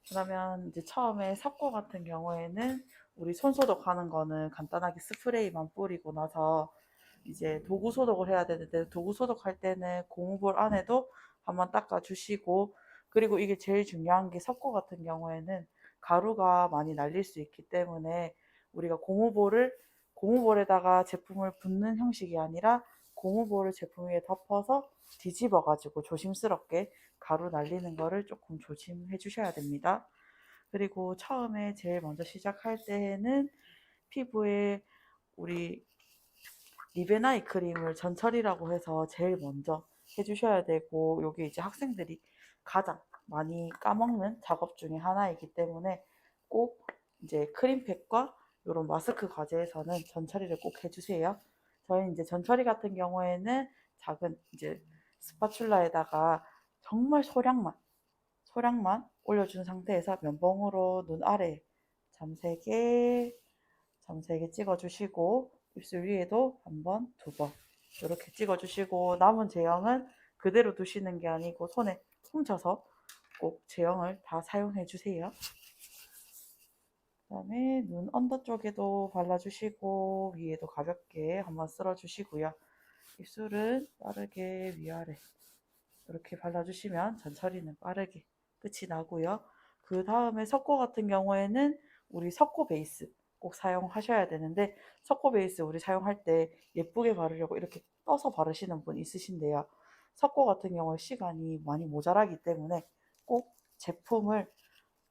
그러면 이제 처음에 석고 같은 경우에는 우리 손 소독하는 거는 간단하게 스프레이만 뿌리고 나서 이제 도구 소독을 해야 되는데, 도구 소독할 때는 고무볼 안에도 한번 닦아주시고, 그리고 이게 제일 중요한 게 석고 같은 경우에는 가루가 많이 날릴 수 있기 때문에 우리가 고무볼에다가 제품을 붓는 형식이 아니라 고무볼을 제품 위에 덮어서 뒤집어 가지고 조심스럽게 가루 날리는 거를 조금 조심해 주셔야 됩니다. 그리고 처음에 제일 먼저 시작할 때는 피부에 우리 리베나이 크림을 전철이라고 해서 제일 먼저 해주셔야 되고, 여기 이제 학생들이 가장 많이 까먹는 작업 중에 하나이기 때문에 꼭 이제 크림팩과 이런 마스크 과제에서는 전처리를 꼭 해주세요. 저희 이제 전처리 같은 경우에는 작은 이제 스파츌라에다가 정말 소량만 올려준 상태에서 면봉으로 눈 아래 점세게 찍어주시고, 입술 위에도 한 번, 두 번 이렇게 찍어주시고, 남은 제형은 그대로 두시는 게 아니고 손에 훔쳐서 꼭 제형을 다 사용해 주세요. 그 다음에 눈 언더 쪽에도 발라주시고 위에도 가볍게 한번 쓸어주시고요. 입술은 빠르게 위아래 이렇게 발라주시면 전처리는 빠르게 끝이 나고요. 그 다음에 석고 같은 경우에는 우리 석고 베이스 꼭 사용하셔야 되는데, 석고 베이스 우리 사용할 때 예쁘게 바르려고 이렇게 떠서 바르시는 분 있으신데요. 석고 같은 경우에 시간이 많이 모자라기 때문에 꼭 제품을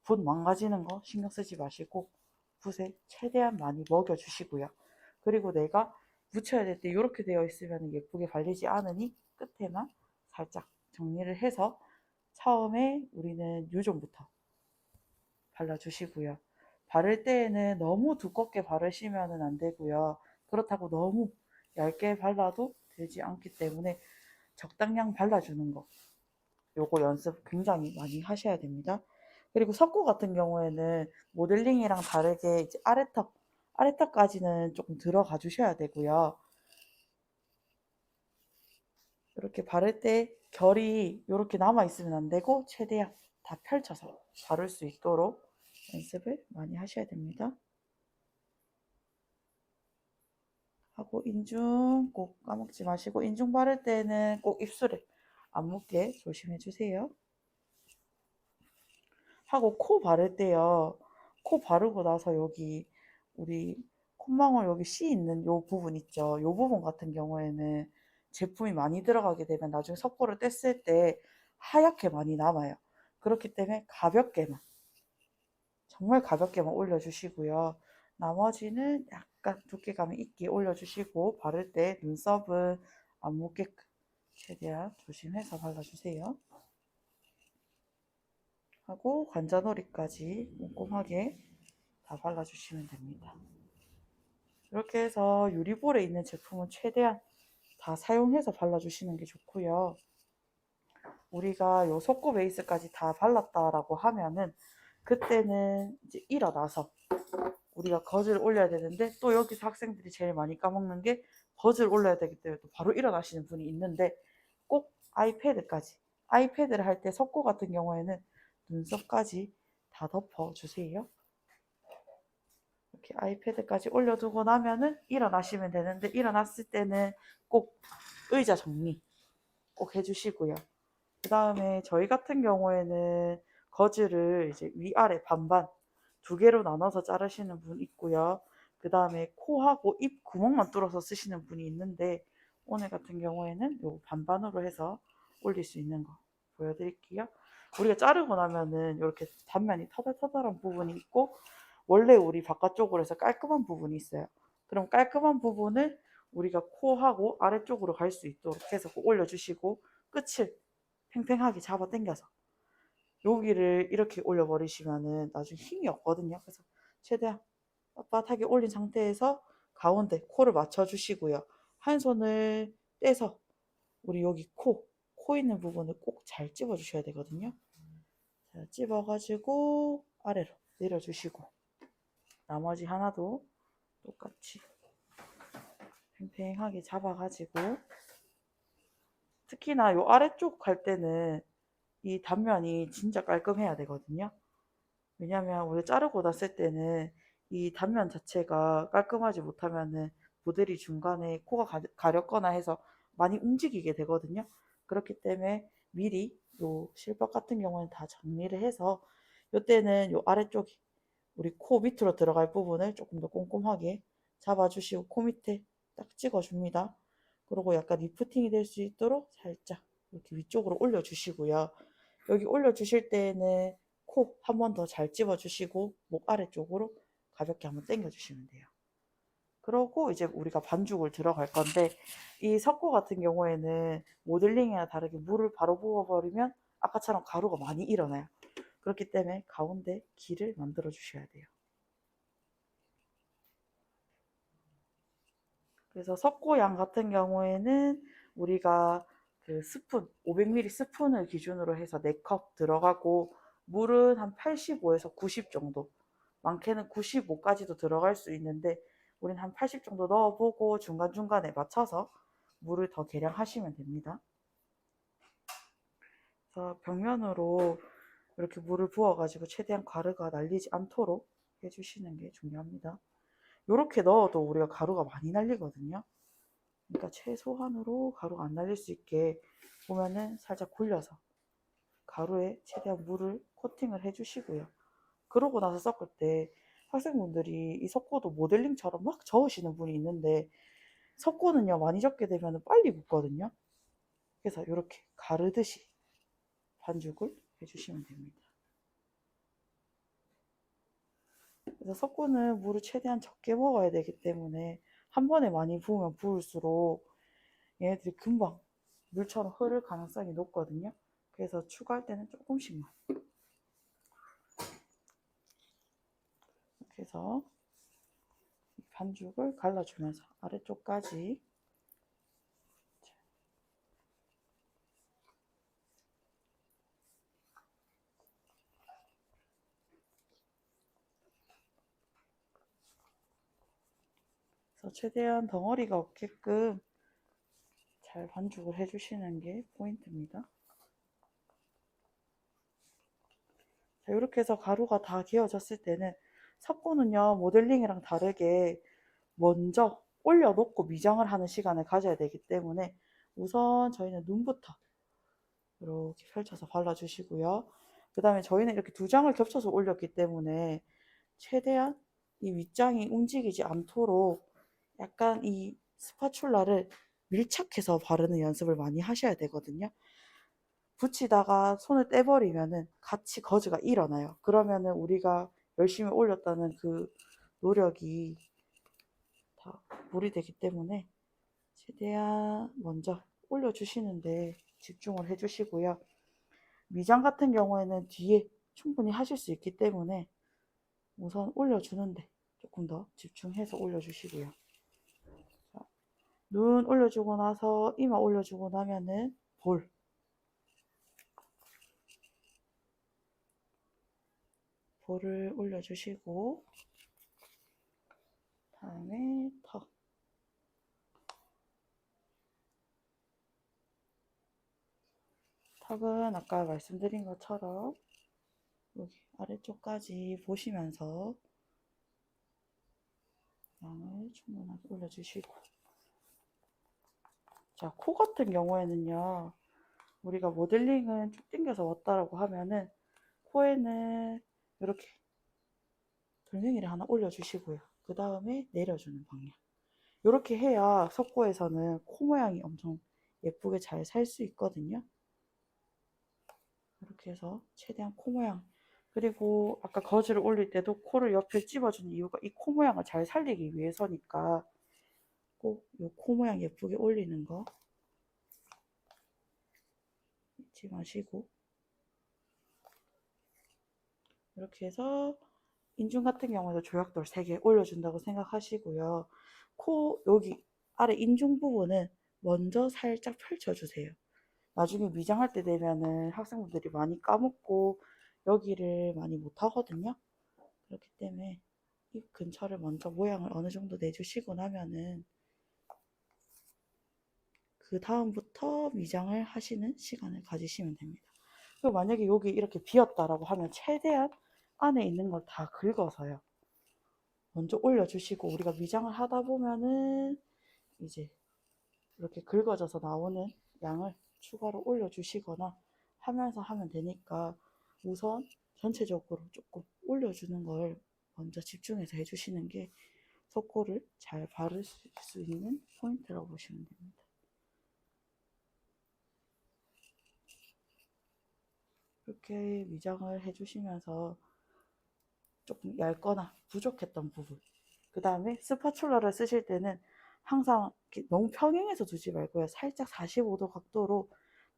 붓 망가지는 거 신경 쓰지 마시고 붓에 최대한 많이 먹여주시고요. 그리고 내가 묻혀야 될 때 이렇게 되어 있으면 예쁘게 발리지 않으니 끝에만 살짝 정리를 해서 처음에 우리는 유존부터 발라주시고요. 바를 때에는 너무 두껍게 바르시면 안 되고요. 그렇다고 너무 얇게 발라도 되지 않기 때문에 적당량 발라주는 거, 요거 연습 굉장히 많이 하셔야 됩니다. 그리고 석고 같은 경우에는 모델링이랑 다르게 이제 아래턱까지는 조금 들어가 주셔야 되고요. 이렇게 바를 때 결이 이렇게 남아 있으면 안 되고 최대한 다 펼쳐서 바를 수 있도록 연습을 많이 하셔야 됩니다. 하고 인중 꼭 까먹지 마시고, 인중 바를 때는 꼭 입술에 안 묻게 조심해 주세요. 하고 코 바를 때요. 코 바르고 나서 여기 우리 콧망울 여기 씨 있는 요 부분 있죠. 요 부분 같은 경우에는 제품이 많이 들어가게 되면 나중에 석고를 뗐을 때 하얗게 많이 남아요. 그렇기 때문에 가볍게만, 정말 가볍게만 올려주시고요. 나머지는 약간 두께감이 있게 올려주시고, 바를 때 눈썹은 안 묻게끔 최대한 조심해서 발라주세요. 하고 관자놀이까지 꼼꼼하게 다 발라주시면 됩니다. 이렇게 해서 유리볼에 있는 제품은 최대한 다 사용해서 발라주시는 게 좋고요. 우리가 요 속고 베이스까지 다 발랐다라고 하면은 그때는 이제 일어나서 우리가 거즈를 올려야 되는데, 또 여기서 학생들이 제일 많이 까먹는 게 거즈를 올려야 되기 때문에 또 바로 일어나시는 분이 있는데, 꼭 아이패드를 할 때 속고 같은 경우에는 눈썹까지 다 덮어주세요. 이렇게 아이패드까지 올려두고 나면은 일어나시면 되는데, 일어났을 때는 꼭 의자 정리 꼭 해주시고요. 그 다음에 저희 같은 경우에는 거즈를 이제 위아래 반반 두 개로 나눠서 자르시는 분 있고요. 그 다음에 코하고 입 구멍만 뚫어서 쓰시는 분이 있는데, 오늘 같은 경우에는 요 반반으로 해서 올릴 수 있는 거 보여드릴게요. 우리가 자르고 나면은 이렇게 단면이 터덜터덜한 부분이 있고, 원래 우리 바깥쪽으로 해서 깔끔한 부분이 있어요. 그럼 깔끔한 부분을 우리가 코하고 아래쪽으로 갈 수 있도록 해서 올려주시고, 끝을 팽팽하게 잡아 당겨서 여기를 이렇게 올려버리시면은 나중에 힘이 없거든요. 그래서 최대한 빳빳하게 올린 상태에서 가운데 코를 맞춰주시고요. 한 손을 떼서 우리 여기 코 있는 부분을 꼭 잘 찝어주셔야 되거든요. 자, 찝어가지고 아래로 내려주시고, 나머지 하나도 똑같이 팽팽하게 잡아가지고, 특히나 요 아래쪽 갈 때는 이 단면이 진짜 깔끔해야 되거든요. 왜냐면 원래 자르고 났을 때는 이 단면 자체가 깔끔하지 못하면은 모델이 중간에 코가 가렵거나 해서 많이 움직이게 되거든요. 그렇기 때문에 미리 요 실밥 같은 경우는 다 정리를 해서 요때는 요 아래쪽에 우리 코 밑으로 들어갈 부분을 조금 더 꼼꼼하게 잡아주시고 코 밑에 딱 찍어줍니다. 그리고 약간 리프팅이 될 수 있도록 살짝 이렇게 위쪽으로 올려주시고요. 여기 올려주실 때는 코 한 번 더 잘 집어주시고 목 아래쪽으로 가볍게 한번 당겨주시면 돼요. 그러고 이제 우리가 반죽을 들어갈 건데 이 석고 같은 경우에는 모델링이나 다르게 물을 바로 부어버리면 아까처럼 가루가 많이 일어나요. 그렇기 때문에 가운데 길을 만들어 주셔야 돼요. 그래서 석고양 같은 경우에는 우리가 그 스푼, 500ml 스푼을 기준으로 해서 4컵 들어가고 물은 한 85에서 90 정도, 많게는 95까지도 들어갈 수 있는데 우린 한 80 정도 넣어보고 중간중간에 맞춰서 물을 더 계량하시면 됩니다. 그래서 벽면으로 이렇게 물을 부어가지고 최대한 가루가 날리지 않도록 해주시는 게 중요합니다. 이렇게 넣어도 우리가 가루가 많이 날리거든요. 그러니까 최소한으로 가루가 안 날릴 수 있게 보면은 살짝 굴려서 가루에 최대한 물을 코팅을 해주시고요. 그러고 나서 섞을 때 학생분들이 이 석고도 모델링처럼 막 저으시는 분이 있는데 석고는요 많이 적게 되면 빨리 굳거든요. 그래서 이렇게 가르듯이 반죽을 해주시면 됩니다. 그래서 석고는 물을 최대한 적게 먹어야 되기 때문에 한 번에 많이 부으면 부을수록 얘네들이 금방 물처럼 흐를 가능성이 높거든요. 그래서 추가할 때는 조금씩만. 이렇게 해서 반죽을 갈라주면서 아래쪽까지 그래서 최대한 덩어리가 없게끔 잘 반죽을 해주시는 게 포인트입니다. 자, 이렇게 해서 가루가 다 개어졌을 때는 석고는요 모델링이랑 다르게 먼저 올려놓고 미장을 하는 시간을 가져야 되기 때문에 우선 저희는 눈부터 이렇게 펼쳐서 발라주시고요. 그 다음에 저희는 이렇게 두 장을 겹쳐서 올렸기 때문에 최대한 이 윗장이 움직이지 않도록 약간 이 스파츌라를 밀착해서 바르는 연습을 많이 하셔야 되거든요. 붙이다가 손을 떼버리면은 같이 거즈가 일어나요. 그러면은 우리가 열심히 올렸다는 그 노력이 다 무리 되기 때문에 최대한 먼저 올려주시는데 집중을 해주시고요. 미장 같은 경우에는 뒤에 충분히 하실 수 있기 때문에 우선 올려주는데 조금 더 집중해서 올려주시고요. 자, 눈 올려주고 나서 이마 올려주고 나면은 볼을 올려주시고 다음에 턱 턱은 아까 말씀드린 것처럼 여기 아래쪽까지 보시면서 양을 충분하게 올려주시고 자, 코 같은 경우에는요 우리가 모델링은 쭉 당겨서 왔다라고 하면은 코에는 이렇게 돌멩이를 하나 올려주시고요. 그 다음에 내려주는 방향. 이렇게 해야 석고에서는 코 모양이 엄청 예쁘게 잘 살 수 있거든요. 이렇게 해서 최대한 코 모양. 그리고 아까 거즈를 올릴 때도 코를 옆에 찝어주는 이유가 이 코 모양을 잘 살리기 위해서니까 꼭 이 코 모양 예쁘게 올리는 거 잊지 마시고 이렇게 해서 인중 같은 경우에도 조약돌 3개 올려준다고 생각하시고요. 코 여기 아래 인중 부분은 먼저 살짝 펼쳐주세요. 나중에 미장할 때 되면은 학생분들이 많이 까먹고 여기를 많이 못하거든요. 그렇기 때문에 입 근처를 먼저 모양을 어느 정도 내주시고 나면은 그 다음부터 미장을 하시는 시간을 가지시면 됩니다. 그리고 만약에 여기 이렇게 비었다라고 하면 최대한 안에 있는 걸 다 긁어서요. 먼저 올려주시고 우리가 미장을 하다 보면은 이제 이렇게 긁어져서 나오는 양을 추가로 올려주시거나 하면서 하면 되니까 우선 전체적으로 조금 올려주는 걸 먼저 집중해서 해주시는 게 속고를 잘 바를 수 있는 포인트라고 보시면 됩니다. 이렇게 미장을 해주시면서 조금 얇거나 부족했던 부분, 그 다음에 스파츌러를 쓰실 때는 항상 너무 평행해서 두지 말고요. 살짝 45도 각도로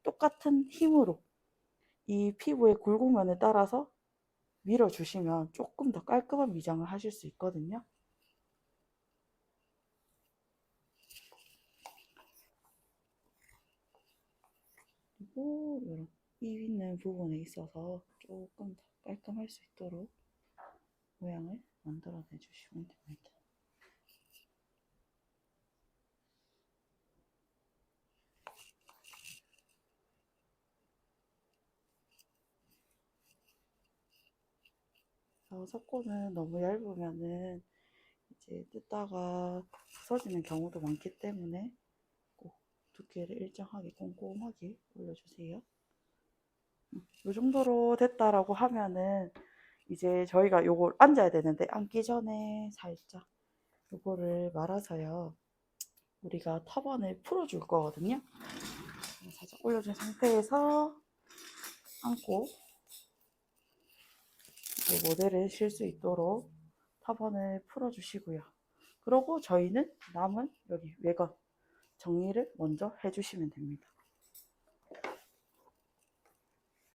똑같은 힘으로 이 피부의 굴곡면에 따라서 밀어주시면 조금 더 깔끔한 미장을 하실 수 있거든요. 그리고 이런 이 있는 부분에 있어서 조금 더 깔끔할 수 있도록 모양을 만들어내 주시면 됩니다. 석고는 너무 얇으면은 이제 뜯다가 부서지는 경우도 많기 때문에 꼭 두께를 일정하게 꼼꼼하게 올려주세요. 이 정도로 됐다라고 하면은 이제 저희가 요걸 앉아야 되는데 앉기 전에 살짝 요거를 말아서요. 우리가 터번을 풀어줄 거거든요. 살짝 올려준 상태에서 앉고 모델을 실 수 있도록 터번을 풀어주시고요. 그리고 저희는 남은 여기 외관 정리를 먼저 해주시면 됩니다.